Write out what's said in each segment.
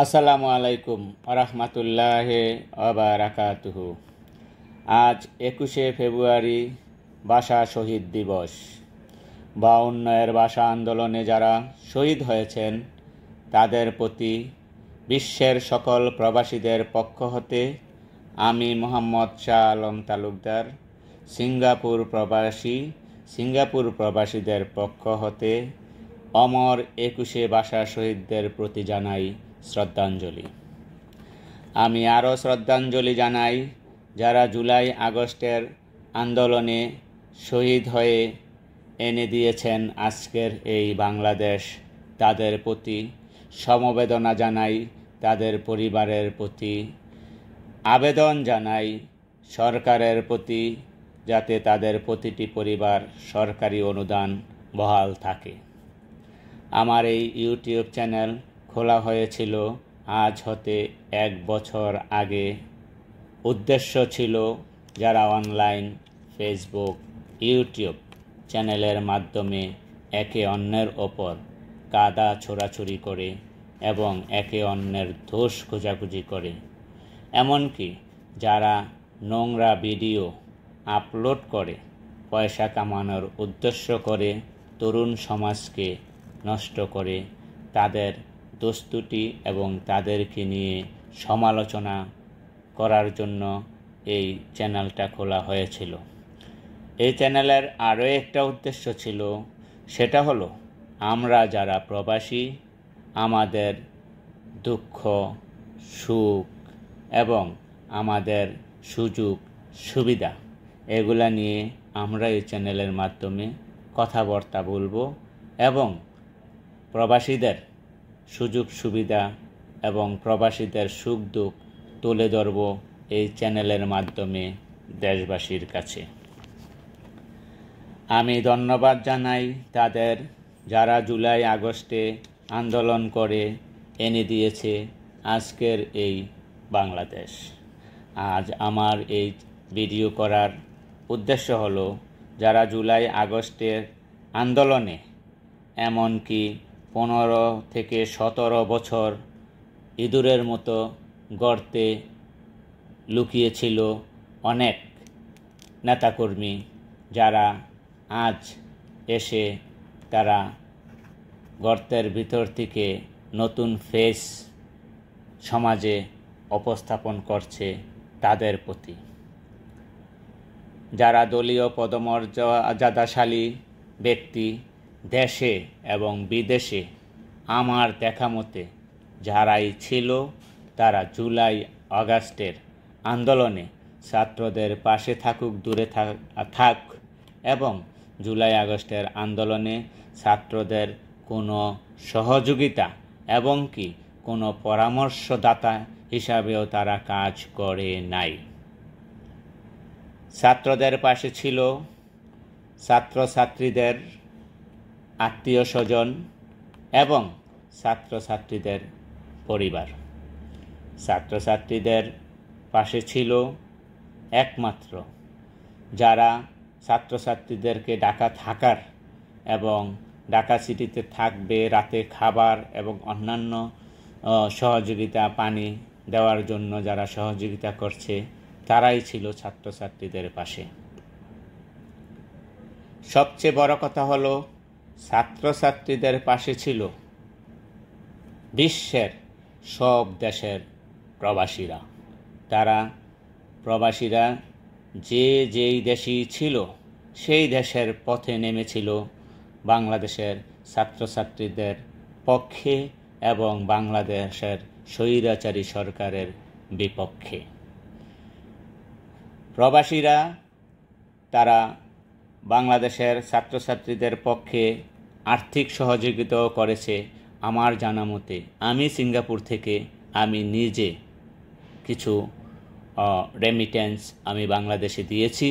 আসসালামু আলাইকুম রহমতুল্লাহি ওয়া বারাকাতুহু। আজ 21শে ফেব্রুয়ারি ভাষা শহীদ দিবস। 52 ভাষা আন্দোলনে যারা শহীদ হয়েছেন তাদের প্রতি বিশ্বের সকল প্রবাসীদের পক্ষ হতে আমি মোহাম্মদ শাহ আলম তালুকদার সিঙ্গাপুর প্রবাসীদের পক্ষ হতে অমর 21শে ভাষা শহীদদের প্রতি জানাই শ্রদ্ধাঞ্জলি। আমি আরও শ্রদ্ধাঞ্জলি জানাই যারা জুলাই আগস্টের আন্দোলনে শহীদ হয়ে এনে দিয়েছেন আজকের এই বাংলাদেশ। তাদের প্রতি সমবেদনা জানাই, তাদের পরিবারের প্রতি আবেদন জানাই সরকারের প্রতি, যাতে তাদের প্রতিটি পরিবার সরকারি অনুদান বহাল থাকে। আমার এই ইউটিউব চ্যানেল খোলা হয়েছিল আজ হতে 1 বছর আগে। উদ্দেশ্য ছিল যারা অনলাইন ফেসবুক, ইউটিউব চ্যানেলের মাধ্যমে একে অন্যের ওপর কাদা ছোড়াছুড়ি করে এবং একে অন্যের দোষ খোঁজাখুঁজি করে, এমনকি যারা নোংরা ভিডিও আপলোড করে পয়সা কামানোর উদ্দেশ্য করে তরুণ সমাজকে নষ্ট করে, তাদের দোস্তুটি এবং তাদেরকে নিয়ে সমালোচনা করার জন্য এই চ্যানেলটা খোলা হয়েছিল। এই চ্যানেলের আরও একটা উদ্দেশ্য ছিল, সেটা হলো আমরা যারা প্রবাসী আমাদের দুঃখ সুখ এবং আমাদের সুযোগ সুবিধা এগুলা নিয়ে আমরা এই চ্যানেলের মাধ্যমে কথাবার্তা বলবো এবং প্রবাসীদের সুযোগ সুবিধা এবং প্রবাসীদের সুখ দুঃখ তুলে ধরব এই চ্যানেলের মাধ্যমে দেশবাসীর কাছে। আমি ধন্যবাদ জানাই তাদের যারা জুলাই আগস্টে আন্দোলন করে এনে দিয়েছে আজকের এই বাংলাদেশ। আজ আমার এই ভিডিও করার উদ্দেশ্য হলো যারা জুলাই আগস্টের আন্দোলনে এমনকি 15 থেকে 17 বছর ইঁদুরের মতো গর্তে লুকিয়েছিল অনেক নেতাকর্মী, যারা আজ এসে তারা গর্তের ভিতর থেকে নতুন ফেস সমাজে উপস্থাপন করছে, তাদের প্রতি যারা দলীয় পদমর্যাদাশালী ব্যক্তি দেশে এবং বিদেশে আমার দেখা মতে যারাই ছিল, তারা জুলাই আগস্টের আন্দোলনে ছাত্রদের পাশে থাকুক, দূরে থাক এবং জুলাই আগস্টের আন্দোলনে ছাত্রদের কোনো সহযোগিতা এবং কি কোনো পরামর্শদাতা হিসাবেও তারা কাজ করে নাই। ছাত্রদের পাশে ছিল ছাত্রছাত্রীদের আত্মীয় স্বজন এবং ছাত্রছাত্রীদের পরিবার। ছাত্রছাত্রীদের পাশে ছিল একমাত্র যারা ছাত্রছাত্রীদেরকে ঢাকা থাকার এবং ঢাকা সিটিতে থাকবে, রাতে খাবার এবং অন্যান্য সহযোগিতা পানি দেওয়ার জন্য যারা সহযোগিতা করছে, তারাই ছিল ছাত্রছাত্রীদের পাশে। সবচেয়ে বড় কথা হলো ছাত্রছাত্রীদের পাশে ছিল বিশ্বের সব দেশের প্রবাসীরা। তারা প্রবাসীরা যেই দেশই ছিল সেই দেশের পথে নেমেছিল বাংলাদেশের ছাত্রছাত্রীদের পক্ষে এবং বাংলাদেশের স্বৈরাচারী সরকারের বিপক্ষে। প্রবাসীরা তারা বাংলাদেশের ছাত্রছাত্রীদের পক্ষে আর্থিক সহযোগিতাও করেছে। আমার জানা মতে আমি সিঙ্গাপুর থেকে আমি নিজে কিছু রেমিটেন্স আমি বাংলাদেশে দিয়েছি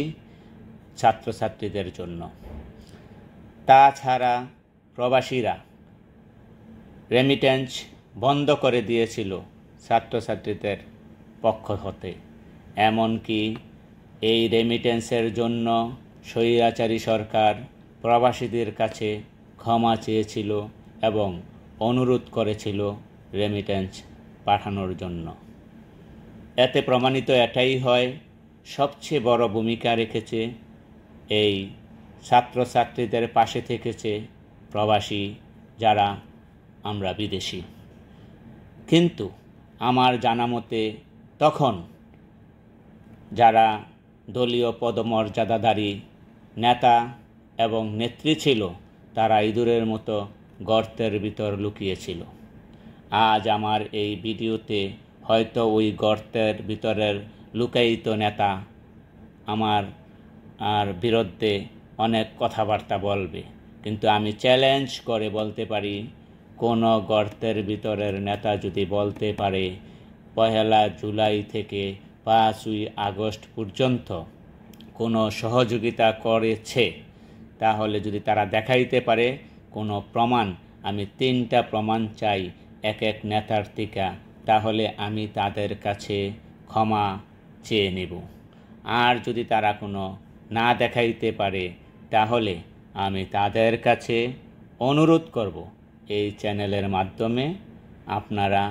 ছাত্রছাত্রীদের জন্য। তাছাড়া প্রবাসীরা রেমিটেন্স বন্ধ করে দিয়েছিল ছাত্রছাত্রীদের পক্ষ হতে, এমনকি এই রেমিটেন্সের জন্য স্বৈরাচারী সরকার প্রবাসীদের কাছে ক্ষমা চেয়েছিল এবং অনুরোধ করেছিল রেমিটেন্স পাঠানোর জন্য। এতে প্রমাণিত এটাই হয়, সবচেয়ে বড় ভূমিকা রেখেছে এই ছাত্রছাত্রীদের পাশে থেকেছে প্রবাসী, যারা আমরা বিদেশি। কিন্তু আমার জানা মতে তখন যারা দলীয় পদমর্যাদাধারী নেতা এবং নেত্রী ছিল, তারা ইঁদুরের মতো গর্তের ভিতর লুকিয়েছিল। আজ আমার এই ভিডিওতে হয়তো ওই গর্তের ভিতরের লুকায়িত নেতা আমার বিরুদ্ধে অনেক কথাবার্তা বলবে, কিন্তু আমি চ্যালেঞ্জ করে বলতে পারি, কোনো গর্তের ভিতরের নেতা যদি বলতে পারে 1 জুলাই থেকে 5ই আগস্ট পর্যন্ত কোনো সহযোগিতা করেছে, তাহলে যদি তারা দেখাইতে পারে কোনো প্রমাণ, আমি 3টা প্রমাণ চাই এক এক নেতার থেকে, তাহলে আমি তাদের কাছে ক্ষমা চেয়ে নেব। আর যদি তারা কোনো না দেখাইতে পারে, তাহলে আমি তাদের কাছে অনুরোধ করব, এই চ্যানেলের মাধ্যমে আপনারা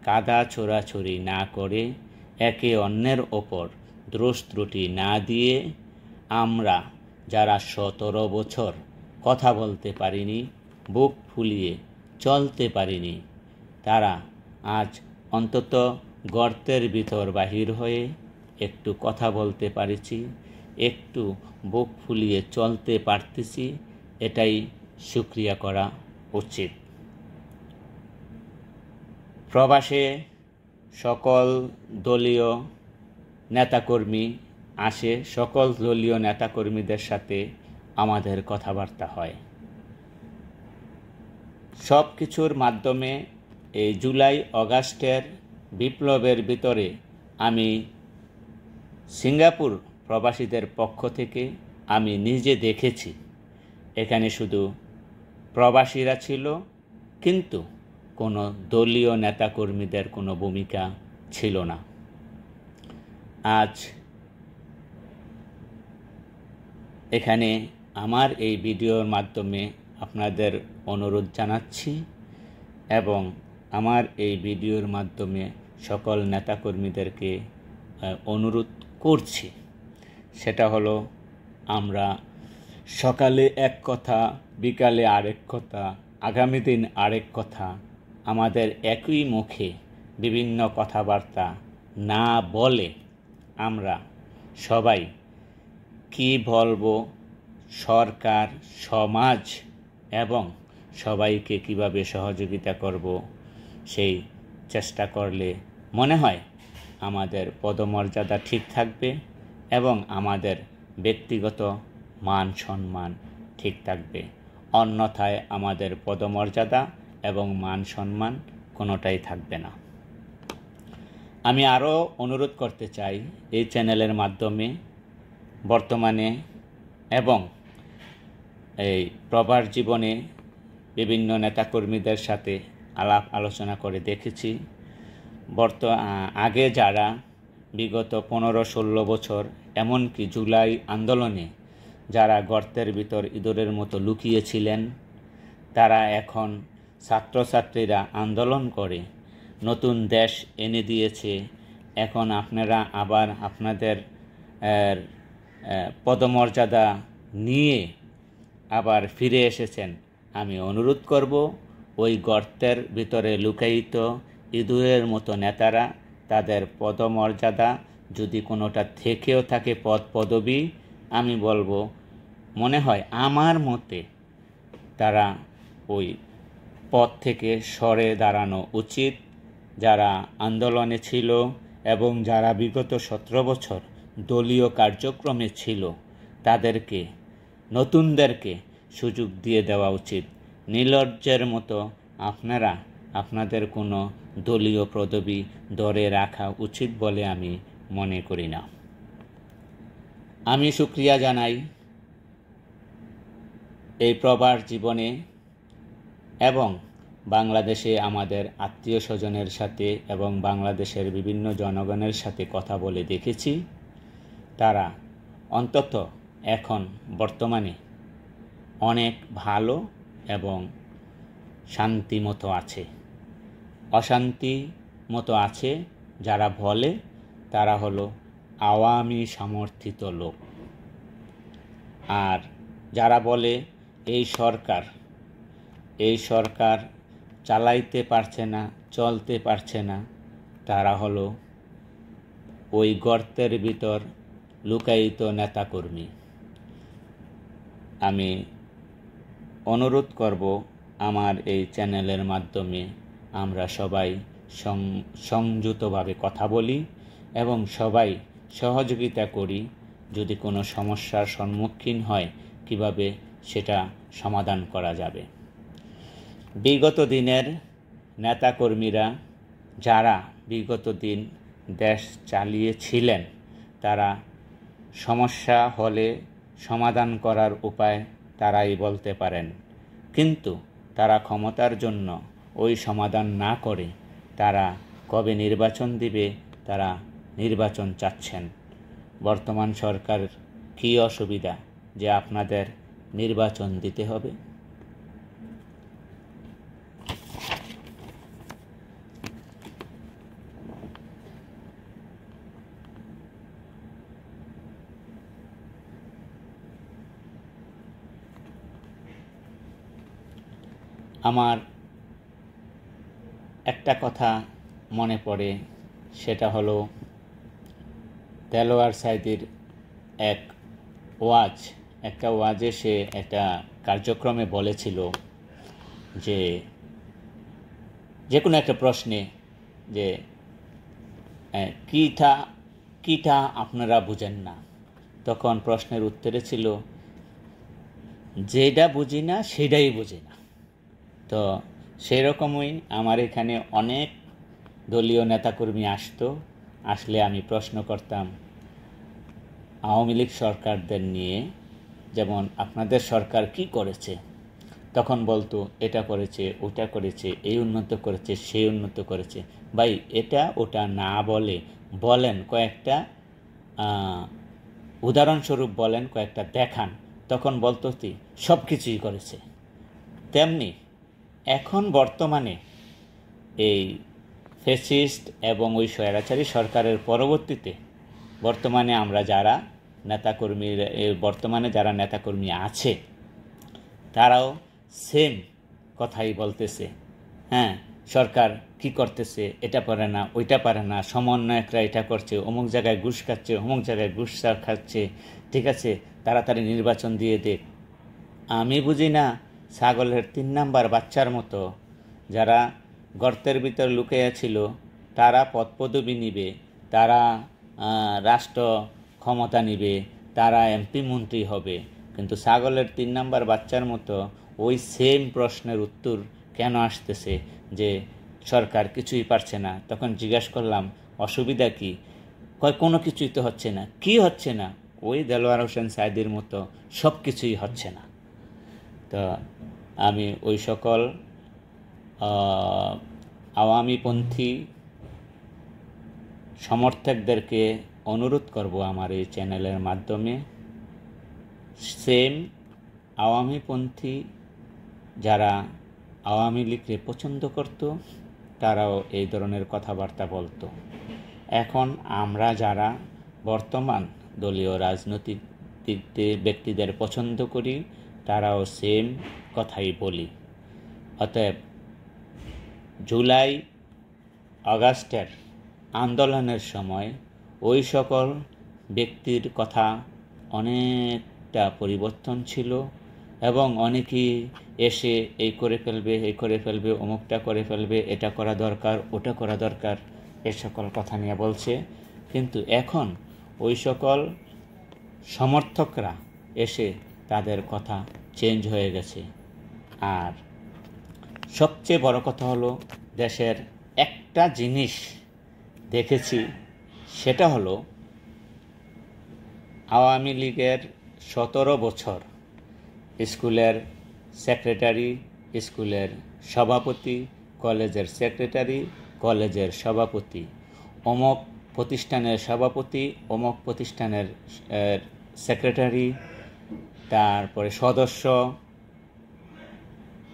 কাদা ছোড়াছুড়ি না করে, একে অন্যের ওপর দোষ ত্রুটি না দিয়ে, আমরা যারা 17 বছর কথা বলতে পারিনি, বুক ফুলিয়ে চলতে পারিনি, তারা আজ অন্তত গর্তের ভিতর বাহির হয়ে একটু কথা বলতে পারছি, একটু বুক ফুলিয়ে চলতে পারতেছি, এটাই শুকরিয়া করা উচিত। প্রবাসে সকল দলীয় নেতাকর্মী আসে, সকল দলীয় নেতাকর্মীদের সাথে আমাদের কথাবার্তা হয়। সব কিছুর মাধ্যমে এই জুলাই অগাস্টের বিপ্লবের ভিতরে আমি সিঙ্গাপুর প্রবাসীদের পক্ষ থেকে আমি নিজে দেখেছি, এখানে শুধু প্রবাসীরা ছিল, কিন্তু কোনো দলীয় নেতাকর্মীদের কোনো ভূমিকা ছিল না। আজ এখানে আমার এই ভিডিওর মাধ্যমে আপনাদের অনুরোধ জানাচ্ছি এবং আমার এই ভিডিওর মাধ্যমে সকল নেতাকর্মীদেরকে অনুরোধ করছি, সেটা হলো, আমরা সকালে এক কথা, বিকালে আরেক কথা, আগামী দিন আরেক কথা, আমাদের একই মুখে বিভিন্ন কথাবার্তা না বলে আমরা সবাই কি বলবো, সরকার, সমাজ এবং সবাইকে কিভাবে সহযোগিতা করব, সেই চেষ্টা করলে মনে হয় আমাদের পদমর্যাদা ঠিক থাকবে এবং আমাদের ব্যক্তিগত মান সম্মান ঠিক থাকবে। অন্যথায় আমাদের পদমর্যাদা এবং মান সম্মান কোনোটাই থাকবে না। আমি আরও অনুরোধ করতে চাই, এই চ্যানেলের মাধ্যমে বর্তমানে এবং এই প্রবাস জীবনে বিভিন্ন নেতাকর্মীদের সাথে আলাপ আলোচনা করে দেখেছি, আগে যারা বিগত 15-16 বছর, এমনকি জুলাই আন্দোলনে যারা গর্তের ভিতর ইঁদুরের মতো লুকিয়েছিলেন, তারা এখন ছাত্রছাত্রীরা আন্দোলন করে নতুন দেশ এনে দিয়েছে। এখন আপনারা আবার আপনাদের পদমর্যাদা নিয়ে আবার ফিরে এসেছেন। আমি অনুরোধ করব, ওই গর্তের ভিতরে লুকায়িত ইঁদুরের মতো নেতারা, তাদের পদমর্যাদা যদি কোনোটা থেকেও থাকে, পদ পদবি, আমি বলবো, মনে হয় আমার মতে তারা ওই পদ থেকে সরে দাঁড়ানো উচিত। যারা আন্দোলনে ছিল এবং যারা বিগত 17 বছর দলীয় কার্যক্রমে ছিল, তাদেরকে, নতুনদেরকে সুযোগ দিয়ে দেওয়া উচিত। নির্লজ্জের মতো আপনারা আপনাদের কোনো দলীয় পদবি ধরে রাখা উচিত বলে আমি মনে করি না। আমি শুকরিয়া জানাই এই প্রবাস জীবনে এবং বাংলাদেশে আমাদের আত্মীয় স্বজনের সাথে এবং বাংলাদেশের বিভিন্ন জনগণের সাথে কথা বলে দেখেছি, তারা অন্তত এখন বর্তমানে অনেক ভালো এবং শান্তিমতো আছে। অশান্তি মতো আছে যারা বলে তারা হলো আওয়ামী সমর্থিত লোক। আর যারা বলে এই সরকার চালাইতে পারছে না, চলতে পারছে না, তারা হলো ওই গর্তের ভিতর লুকায়িত নেতাকর্মী। আমি অনুরোধ করব আমার এই চ্যানেলের মাধ্যমে আমরা সবাই সংযুতভাবে কথা বলি এবং সবাই সহযোগিতা করি। যদি কোনো সমস্যার সম্মুখীন হয় কিভাবে সেটা সমাধান করা যাবে। বিগত দিনের নেতাকর্মীরা যারা বিগত দিন দেশ চালিয়েছিলেন তারা সমস্যা হলে সমাধান করার উপায় তারাই বলতে পারেন, কিন্তু তারা ক্ষমতার জন্য ওই সমাধান না করে তারা কবে নির্বাচন দিবে তারা নির্বাচন চাচ্ছেন। বর্তমান সরকার কী অসুবিধা যে আপনাদের নির্বাচন দিতে হবে? আমার একটা কথা মনে পড়ে, সেটা হলো দেলোয়ার সাঈদীর একটা ওয়াজে সে একটা কার্যক্রমে বলেছিল যে কোনো একটা প্রশ্নে যে কিটা আপনারা বুঝেন না, তখন প্রশ্নের উত্তরে ছিল যেটা বুঝি না সেটাই বুঝি না। তো সেই রকমই আমার এখানে অনেক দলীয় নেতাকর্মী আসলে আমি প্রশ্ন করতাম আওয়ামী লীগ সরকারদের নিয়ে, যেমন আপনাদের সরকার কি করেছে, তখন বলতো এটা করেছে, ওটা করেছে, এই উন্নত করেছে, সেই উন্নত করেছে। ভাই এটা ওটা না বলেন কয়েকটা উদাহরণস্বরূপ বলেন, কয়েকটা দেখান, তখন বলতো কি সব কিছুই করেছে। তেমনি এখন বর্তমানে এই ফ্যাসিস্ট এবং ওই স্বৈরাচারী সরকারের পরবর্তীতে বর্তমানে যারা নেতাকর্মী আছে তারাও সেম কথাই বলতেছে। হ্যাঁ, সরকার কি করতেছে, এটা পারে না, ওইটা পারে না, সমন্বয়করা এটা করছে, অমুক জায়গায় ঘুষ খাচ্ছে, অমুক জায়গায় ঘুষ খাচ্ছে, ঠিক আছে তাড়াতাড়ি নির্বাচন দিয়ে দে। আমি বুঝি না ছাগলের 3 নাম্বার বাচ্চার মতো যারা গর্তের ভিতর লুকিয়ে ছিল তারা পদপদবি নিবে, তারা রাষ্ট্র ক্ষমতা নিবে, তারা এমপি মন্ত্রী হবে, কিন্তু ছাগলের 3 নাম্বার বাচ্চার মতো ওই সেম প্রশ্নের উত্তর কেন আসতেছে যে সরকার কিছুই পারছে না। তখন জিজ্ঞাসা করলাম অসুবিধা কি? কোনো কিছুই তো হচ্ছে না। কি হচ্ছে না? ওই দেলোয়ার হোসেন সাঈদীর মতো সব কিছুই হচ্ছে না। তো আমি ওই সকল আওয়ামীপন্থী সমর্থকদেরকে অনুরোধ করব আমার এই চ্যানেলের মাধ্যমে, সেম আওয়ামীপন্থী যারা আওয়ামী লীগকে পছন্দ করত তারাও এই ধরনের কথাবার্তা বলতো। এখন আমরা যারা বর্তমান দলীয় রাজনৈতিক ব্যক্তিদের পছন্দ করি তারাও সেম কথাই বলি। অতএব জুলাই আগস্টের আন্দোলনের সময় ওই সকল ব্যক্তির কথা অনেকটা পরিবর্তন ছিল এবং অনেকেই এসে এই করে ফেলবে, অমুকটা করে ফেলবে, এটা করা দরকার, ওটা করা দরকার, এ সকল কথা নিয়ে বলছে। কিন্তু এখন ওই সকল সমর্থকরা এসে তাদের কথা চেঞ্জ হয়ে গেছে। আর সবচেয়ে বড় কথা হলো দেশের একটা জিনিস দেখেছি, সেটা হলো আওয়ামী লীগের 17 বছর স্কুলের সেক্রেটারি, স্কুলের সভাপতি, কলেজের সেক্রেটারি, কলেজের সভাপতি, অমুক প্রতিষ্ঠানের সভাপতি, অমুক প্রতিষ্ঠানের সেক্রেটারি, তারপরে সদস্য,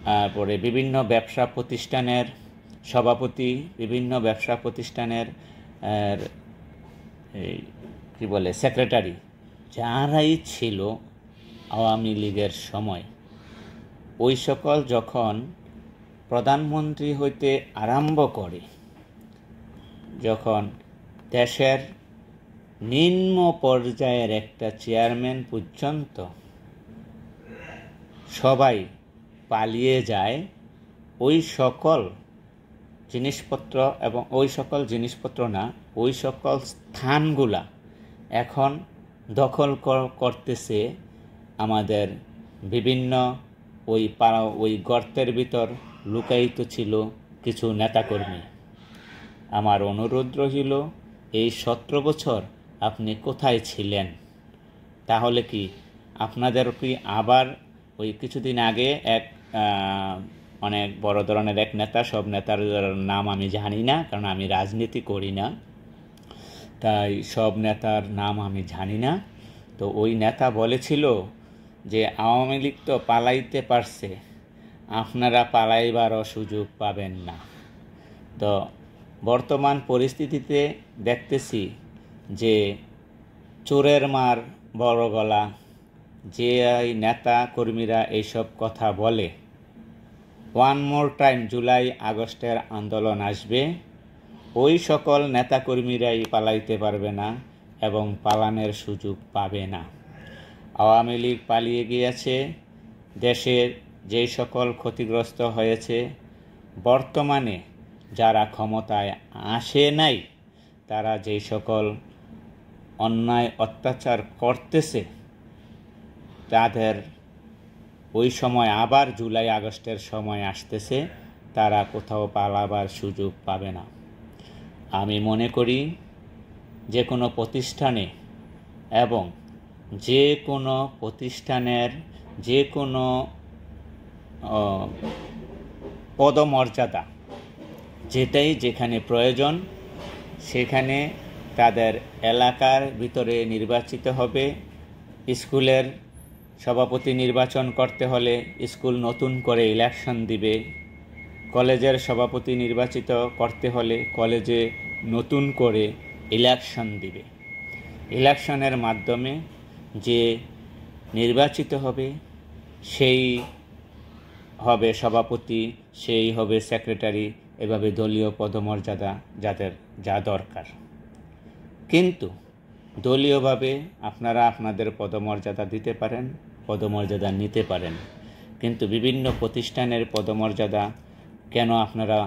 তারপরে বিভিন্ন ব্যবসা প্রতিষ্ঠানের সভাপতি, বিভিন্ন ব্যবসা প্রতিষ্ঠানের সেক্রেটারি যারাই ছিল আওয়ামী লীগের সময়, ওই সকল যখন প্রধানমন্ত্রী হইতে আরম্ভ করে, যখন দেশের নিম্ন পর্যায়ের একটা চেয়ারম্যান পর্যন্ত সবাই পালিয়ে যায়, ওই সকল জিনিসপত্র এবং ওই সকল স্থানগুলা এখন দখল করতেছে আমাদের বিভিন্ন ওই গর্তের ভিতর লুকায়িত ছিল কিছু নেতাকর্মী। আমার অনুরোধ রহিল, এই 17 বছর আপনি কোথায় ছিলেন? তাহলে কি আপনাদের কি আবার ওই কিছুদিন আগে অনেক বড় ধরনের এক নেতা, সব নেতার নাম আমি জানি না কারণ আমি রাজনীতি করি না, তাই সব নেতার নাম আমি জানি না, তো ওই নেতা বলেছিল যে আওয়ামী লীগ তো পালাইতে পারছে, আপনারা পালাইবারও সুযোগ পাবেন না। তো বর্তমান পরিস্থিতিতে দেখতেছি যে চোরের মার বড় গলা, যে নেতা কর্মীরা এইসব কথা বলে, ওয়ান মোর টাইম জুলাই আগস্টের আন্দোলন আসবে, ওই সকল নেতাকর্মীরাই পালাইতে পারবে না এবং পালানোর সুযোগ পাবে না। আওয়ামী লীগ পালিয়ে গিয়েছে, দেশের যেই সকল ক্ষতিগ্রস্ত হয়েছে, বর্তমানে যারা ক্ষমতায় আসে নাই, তারা যেই সকল অন্যায় অত্যাচার করতেছে, তাদের ওই সময় আবার জুলাই আগস্টের সময় আসতেছে, তারা কোথাও পালাবার সুযোগ পাবে না। আমি মনে করি যে কোনো প্রতিষ্ঠানে এবং যে কোনো প্রতিষ্ঠানের যে কোনো পদমর্যাদা যেটাই যেখানে প্রয়োজন, সেখানে তাদের এলাকার ভিতরে নির্বাচিত হবে। স্কুলের সভাপতি নির্বাচন করতে হলে স্কুল নতুন করে ইলেকশন দিবে, কলেজের সভাপতি নির্বাচিত করতে হলে কলেজে নতুন করে ইলেকশন দিবে। ইলেকশনের মাধ্যমে যে নির্বাচিত হবে সেই হবে সভাপতি, সেই হবে সেক্রেটারি, এভাবে দলীয় পদমর্যাদা যাদের যা দরকার। কিন্তু দলীয়ভাবে আপনারা আপনাদের পদমর্যাদা দিতে পারেন, পদমর্যাদা নিতে পারেন, কিন্তু বিভিন্ন প্রতিষ্ঠানের পদমর্যাদা কেন আপনারা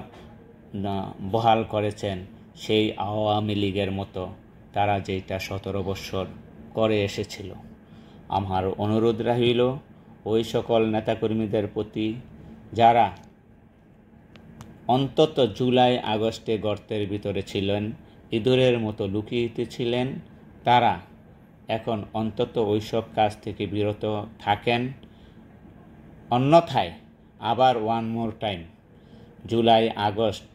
বহাল করেছেন সেই আওয়ামী লীগের মতো, তারা যেটা 17 বছর করে এসেছিল। আমার অনুরোধ রইল ওই সকল নেতাকর্মীদের প্রতি যারা অন্তত জুলাই আগস্টে গর্তের ভিতরে ছিলেন, ইঁদুরের মতো লুকিয়ে ছিলেন, তারা এখন অন্তত ওইসব কাজ থেকে বিরত থাকেন। অন্যথায় আবার one more time July August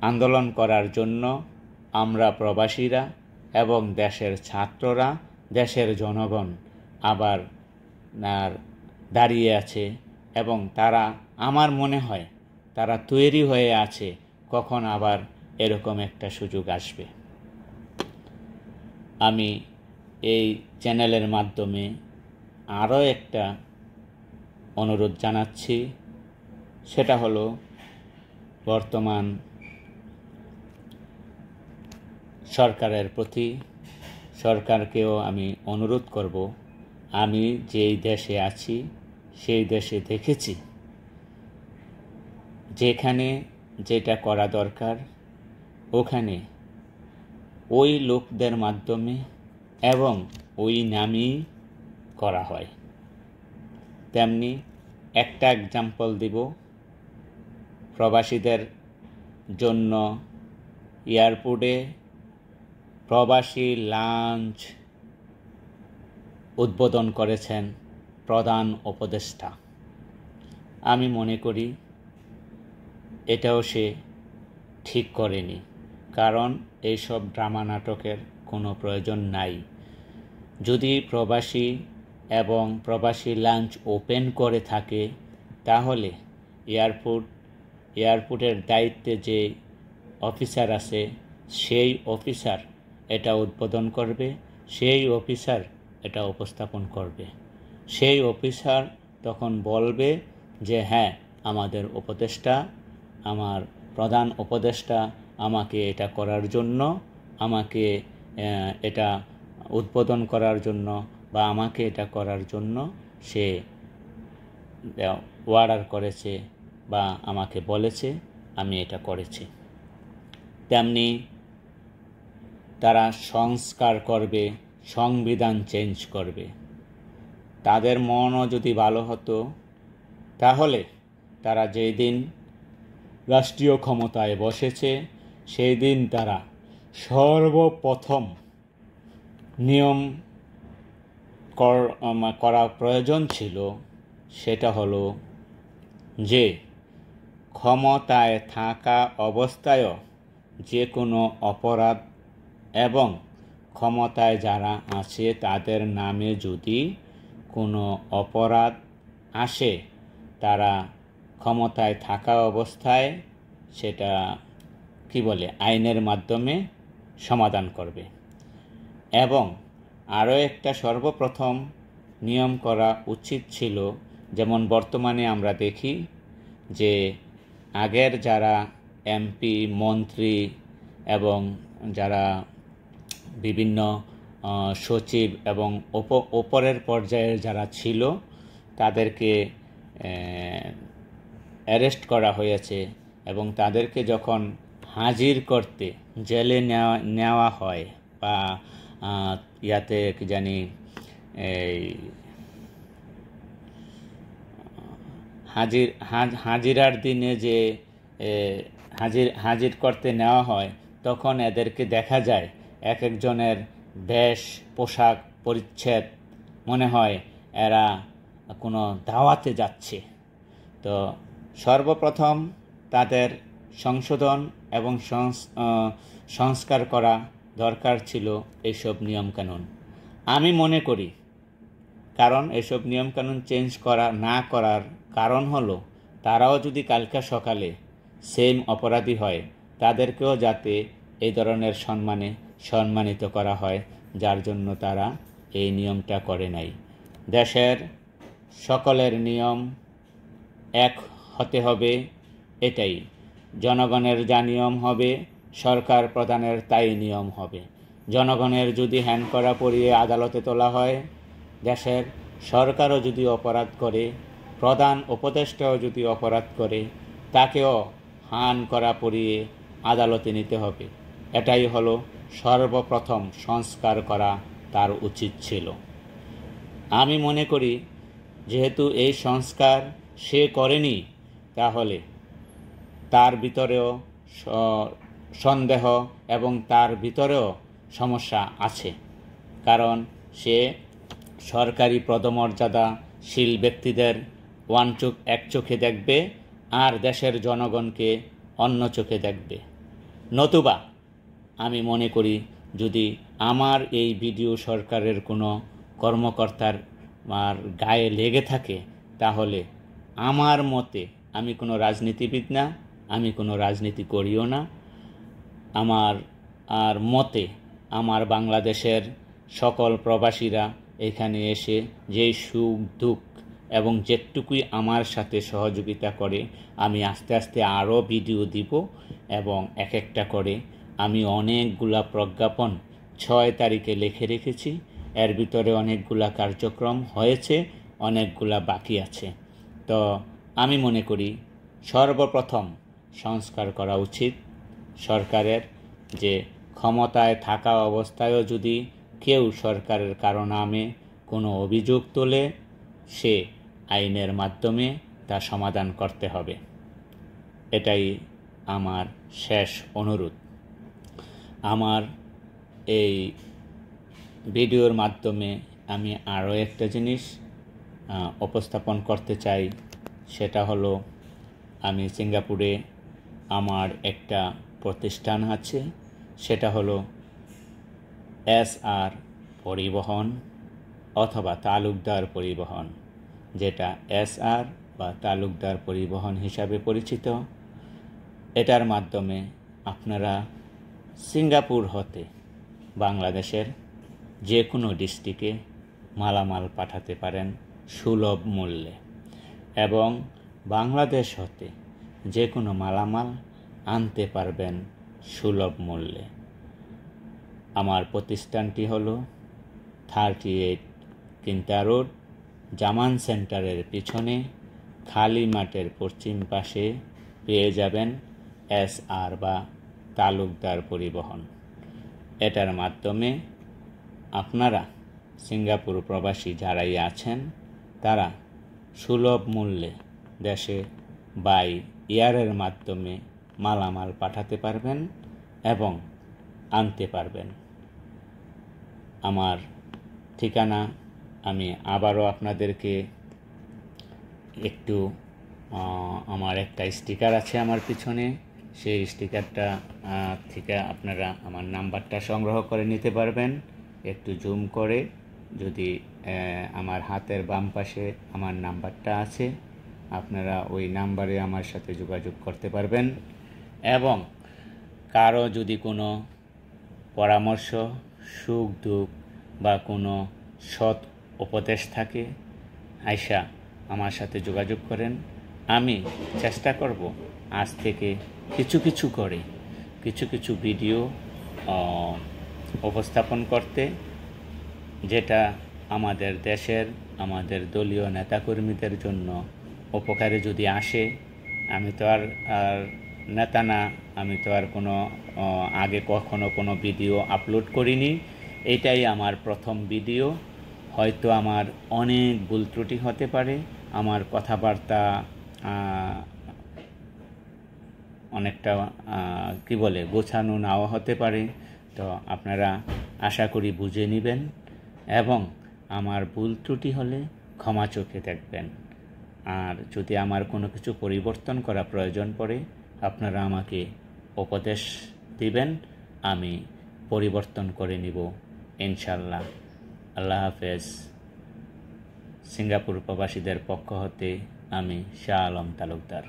আন্দোলন করার জন্য আমরা প্রবাসীরা এবং দেশের ছাত্ররা, দেশের জনগণ আবার দাঁড়িয়ে আছে এবং তারা, আমার মনে হয় তারা তৈরি হয়ে আছে কখন আবার এরকম একটা সুযোগ আসবে। আমি এই চ্যানেলের মাধ্যমে আরও একটা অনুরোধ জানাচ্ছি, সেটা হলো বর্তমান সরকারের প্রতি। সরকারকেও আমি অনুরোধ করব, আমি যেই দেশে আছি সেই দেশে দেখেছি যেখানে যেটা করা দরকার ওখানে ওই লোকদের মাধ্যমে এবং ওই নামেই করা হয়। তেমনি একটা এক্সাম্পল দিব, প্রবাসীদের জন্য এয়ারপোর্টে প্রবাসী লাঞ্চ উদ্বোধন করেছেন প্রধান উপদেষ্টা। আমি মনে করি এটাও সে ঠিক করেনি, কারণ এইসব ড্রামা নাটকের কোনো প্রয়োজন নাই। যদি প্রবাসী এবং প্রবাসী লাঞ্চ ওপেন করে থাকে তাহলে এয়ারপোর্ট এয়ারপোর্টের দায়িত্বে যে অফিসার আছে সেই অফিসার এটা উদ্বোধন করবে, সেই অফিসার এটা উপস্থাপন করবে। সেই অফিসার তখন বলবে যে হ্যাঁ, আমাদের উপদেষ্টা, আমার প্রধান উপদেষ্টা আমাকে এটা করার জন্য, আমাকে এটা উদ্বোধন করার জন্য বা আমাকে এটা করার জন্য সে অর্ডার করেছে বা আমাকে বলেছে, আমি এটা করেছি। তেমনি তারা সংস্কার করবে, সংবিধান চেঞ্জ করবে। তাদের মনও যদি ভালো হতো তাহলে তারা যেই দিন রাষ্ট্রীয় ক্ষমতায় বসেছে সেই দিন তারা সর্বপ্রথম নিয়ম করা প্রয়োজন ছিল, সেটা হলো যে ক্ষমতায় থাকা অবস্থায়ও যে কোনো অপরাধ এবং ক্ষমতায় যারা আছে তাদের নামে যদি কোনো অপরাধ আসে, তারা ক্ষমতায় থাকা অবস্থায় সেটা আইনের মাধ্যমে সমাধান করবে। এবং আরও একটা সর্বপ্রথম নিয়ম করা উচিত ছিল, যেমন বর্তমানে আমরা দেখি যে আগের যারা এমপি, মন্ত্রী এবং যারা বিভিন্ন সচিব এবং ওপরের পর্যায়ের যারা ছিল তাদেরকে অ্যারেস্ট করা হয়েছে এবং তাদেরকে যখন হাজির করতে জেলে নেওয়া হয় বা ইয়াতে কি জানি এই হাজিরার দিনে যে হাজির করতে নেওয়া হয়, তখন এদেরকে দেখা যায় এক একজনের বেশ, পোশাক, পরিচ্ছদ মনে হয় এরা কোনো দাওয়াতে যাচ্ছে। তো সর্বপ্রথম তাদের সংশোধন এবং সংস্কার করা দরকার ছিল এইসব নিয়মকানুন, আমি মনে করি। কারণ এসব নিয়মকানুন চেঞ্জ না করার কারণ হলো তারাও যদি কালকে সকালে সেম অপরাধী হয়, তাদেরকেও যাতে এই ধরনের সম্মানিত করা হয়, যার জন্য তারা এই নিয়মটা করে নাই। দেশের সকলের নিয়ম এক হতে হবে, এটাই জনগণের যা নিয়ম হবে সরকার প্রধানের তাই নিয়ম হবে। জনগণের যদি হ্যান্ড করা পরিয়ে আদালতে তোলা হয়, দেশের সরকারও যদি অপরাধ করে, প্রধান উপদেষ্টাও যদি অপরাধ করে, তাকেও হান করা পরিয়ে আদালতে নিতে হবে। এটাই হলো সর্বপ্রথম সংস্কার করা তার উচিত ছিল। আমি মনে করি যেহেতু এই সংস্কার সে করেনি, তাহলে তার ভিতরেও সন্দেহ এবং তার ভিতরেও সমস্যা আছে। কারণ সে সরকারি পদমর্যাদাশীল ব্যক্তিদের এক চোখে দেখবে আর দেশের জনগণকে অন্য চোখে দেখবে। নতুবা আমি মনে করি যদি আমার এই ভিডিও সরকারের কোনো কর্মকর্তার গায়ে লেগে থাকে, তাহলে আমার মতে, আমি কোনো রাজনীতিবিদ না, আমি কোনো রাজনীতি করিও না, আমার মতে আমার বাংলাদেশের সকল প্রবাসীরা এখানে এসে যেই সুখ দুঃখ এবং যেটুকুই আমার সাথে সহযোগিতা করে, আমি আস্তে আস্তে আরও ভিডিও দিব এবং এক একটা করে আমি অনেকগুলা প্রজ্ঞাপন 6 তারিখে লিখে রেখেছি। এর ভিতরে অনেকগুলা কার্যক্রম হয়েছে, অনেকগুলা বাকি আছে। তো আমি মনে করি সর্বপ্রথম সংস্কার করা উচিত সরকারের, যে ক্ষমতায় থাকা অবস্থায়ও যদি কেউ সরকারের কারো নামে কোনো অভিযোগ তোলে, সে আইনের মাধ্যমে তা সমাধান করতে হবে। এটাই আমার শেষ অনুরোধ। আমার এই ভিডিওর মাধ্যমে আমি আরও একটা জিনিস উপস্থাপন করতে চাই, সেটা হলো আমি সিঙ্গাপুরে আমার একটা প্রতিষ্ঠান আছে, সেটা হলো SR পরিবহন অথবা তালুকদার পরিবহন, যেটা SR বা তালুকদার পরিবহন হিসাবে পরিচিত। এটার মাধ্যমে আপনারা সিঙ্গাপুর হতে বাংলাদেশের যে কোনো ডিস্ট্রিক্টে মালামাল পাঠাতে পারেন সুলভ মূল্যে, এবং বাংলাদেশ হতে যে কোনো মালামাল আনতে পারবেন সুলভ মূল্যে। আমার প্রতিষ্ঠানটি হলো 38 কিন্তা রোড, জামান সেন্টারের পিছনে খালি মাঠের পশ্চিম পাশে পেয়ে যাবেন SR বা তালুকদার পরিবহন। এটার মাধ্যমে আপনারা সিঙ্গাপুর প্রবাসী যারাই আছেন তারা সুলভ মূল্যে দেশে বাই এয়ারের মাধ্যমে মালামাল পাঠাতে পারবেন এবং আনতে পারবেন। আমার ঠিকানা আমি আবারও আপনাদেরকে একটু আমার একটা স্টিকার আছে আমার পিছনে, সেই স্টিকারটা থেকে আপনারা আমার নাম্বারটা সংগ্রহ করে নিতে পারবেন। একটু জুম করে যদি আমার হাতের বাম পাশে আমার নাম্বারটা আছে, আপনারা ওই নাম্বারে আমার সাথে যোগাযোগ করতে পারবেন। এবং কারো যদি কোনো পরামর্শ, সুখ দুঃখ বা কোনো সৎ উপদেশ থাকে, আয়শা আমার সাথে যোগাযোগ করেন। আমি চেষ্টা করব আজ থেকে কিছু করে কিছু ভিডিও উপস্থাপন করতে, যেটা আমাদের দেশের, আমাদের দলীয় নেতাকর্মীদের জন্য উপকারে যদি আসে। আমি তো আর নেতা না, আমি তো আর কোনো আগে কখনো কোনো ভিডিও আপলোড করিনি, এটাই আমার প্রথম ভিডিও। হয়তো আমার অনেক ভুল ত্রুটি হতে পারে, আমার কথাবার্তা অনেকটা গোছানো নাও হতে পারে, তো আপনারা আশা করি বুঝে নেবেন এবং আমার ভুল ত্রুটি হলে ক্ষমা চোখে দেখবেন। আর যদি আমার কোনো কিছু পরিবর্তন করা প্রয়োজন পড়ে, আপনারা আমাকে উপদেশ দিবেন, আমি পরিবর্তন করে নিব ইনশাল্লাহ। আল্লাহ হাফেজ। সিঙ্গাপুর প্রবাসীদের পক্ষ হতে আমি শাহ আলম তালুকদার।